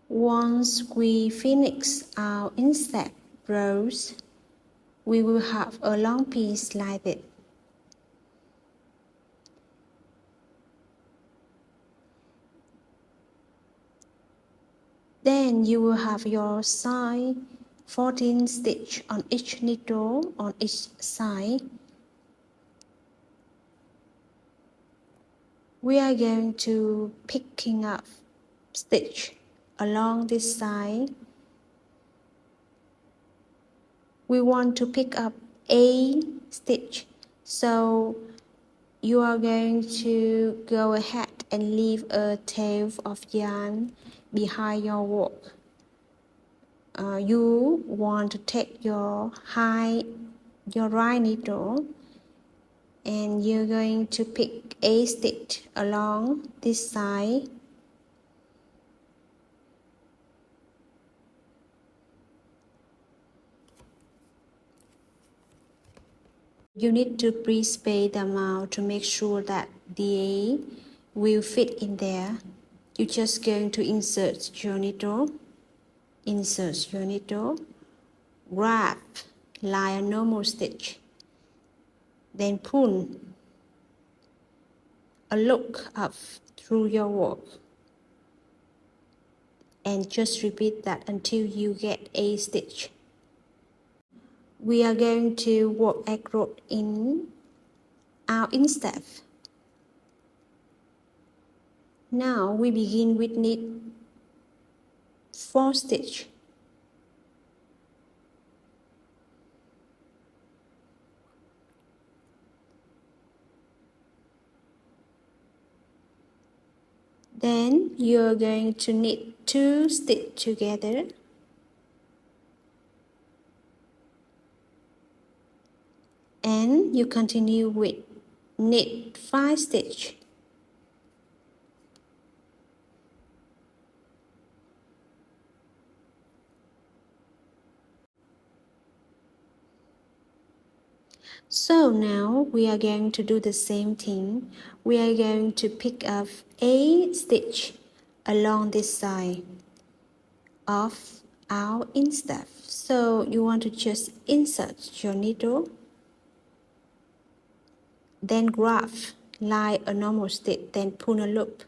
Once we finish our instep rows, we will have a long piece like this. Then you will have your side 14 stitch on each needle on each side. We are going to picking up stitch along this side. We want to pick up a stitch, so you are going to go ahead and leave a tail of yarn behind your work. You want to take your right needle and you're going to pick a stitch along this side. You need to pre-space them out to make sure that the A will fit in there. You're just going to insert your needle, grab like a normal stitch, then pull a look up through your work, and just repeat that until you get a stitch. We are going to work across in our instep. Now we begin with knit 4 stitch. Then you're going to knit 2 stitch together. And you continue with knit 5 stitch. So now we are going to do the same thing. We are going to pick up a stitch along this side of our instep. So you want to just insert your needle, then grab like a normal stitch, then pull a loop.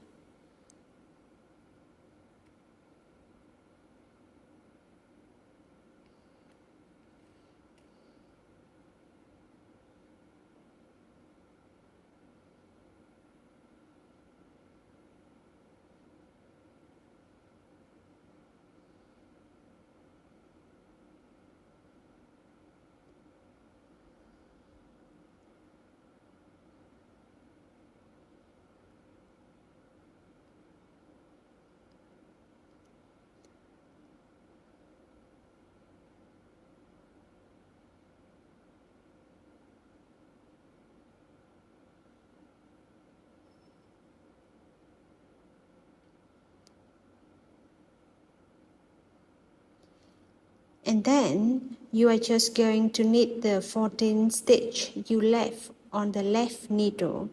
And then you are just going to knit the 14 stitch you left on the left needle.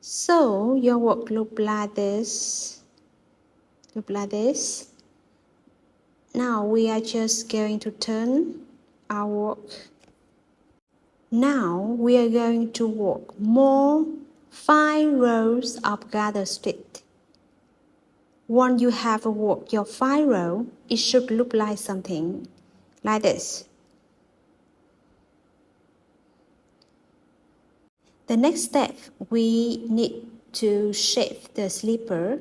So your work look like this. Now we are just going to turn our work. Now we are going to work more 5 rows of gather stitch. Once you have worked your 5 rows, it should look like something like this. The next step, we need to shape the slipper,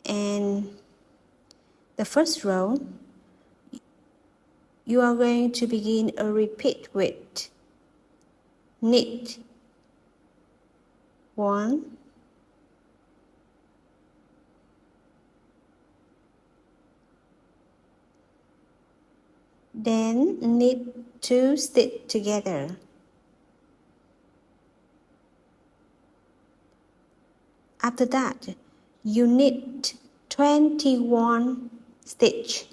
and the first row, you are going to begin a repeat with knit 1, then knit 2 stitches together. After that, you knit 21 stitches.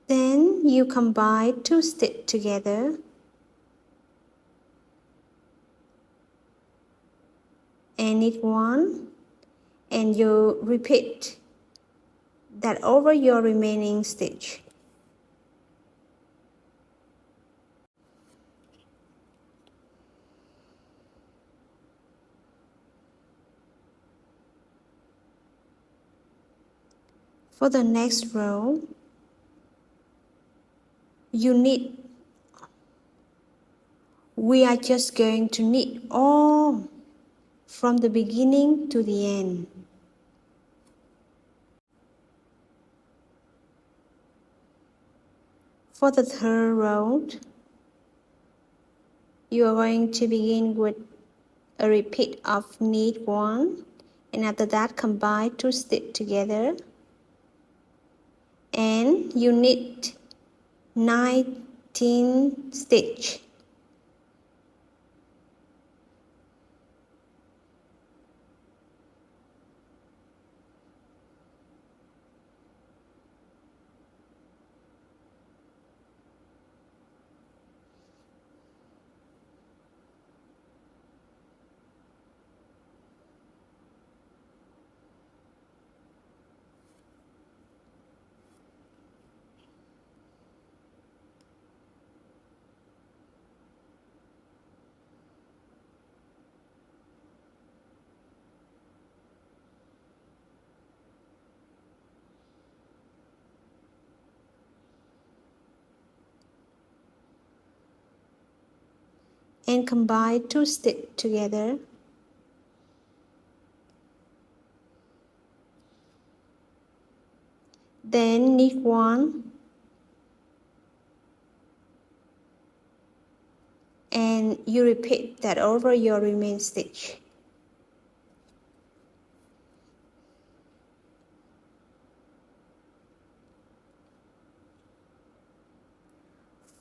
Then you combine 2 stitches together and knit 1, and you repeat that over your remaining stitch. For the next row, we are just going to knit all from the beginning to the end. For the third row, you are going to begin with a repeat of knit 1, and after that combine 2 stitches together and you knit 19 stitches. And combine 2 stitches together. Then knit 1 and you repeat that over your remaining stitch.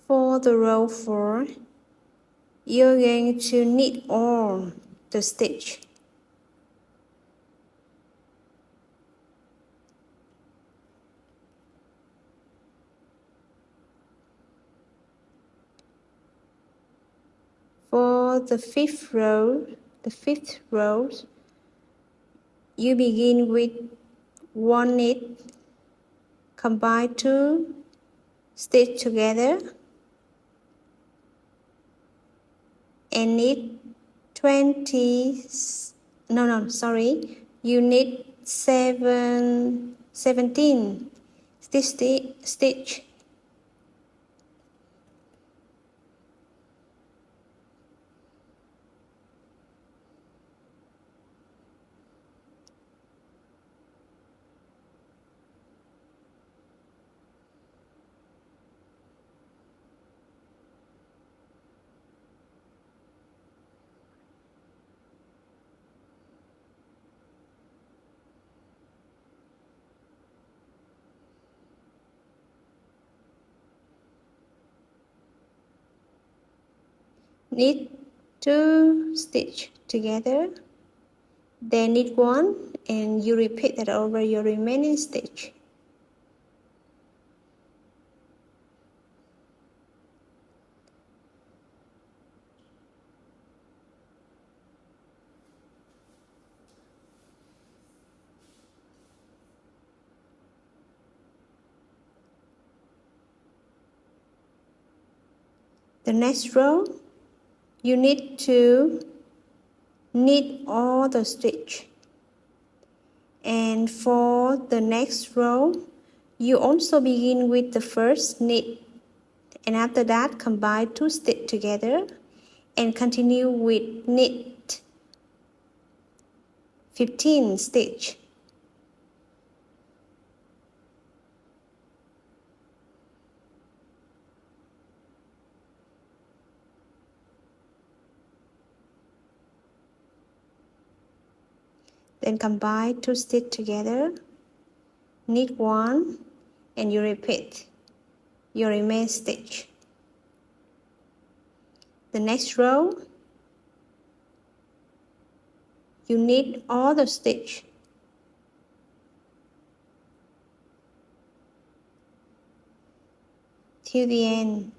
For the row 4, you're going to knit all the stitch. For the fifth row, you begin with 1 knit, combine 2 stitch together and knit 20, you knit 17 stitch. knit 2 stitch together, then knit 1 and you repeat that over your remaining stitch. The next row, you need to knit all the stitch. And for the next row, you also begin with the first knit. And after that, combine 2 stitch together and continue with knit 15 stitch. Then combine 2 stitch together, knit 1 and you repeat your remaining stitch. The next row, you knit all the stitch. Till the end.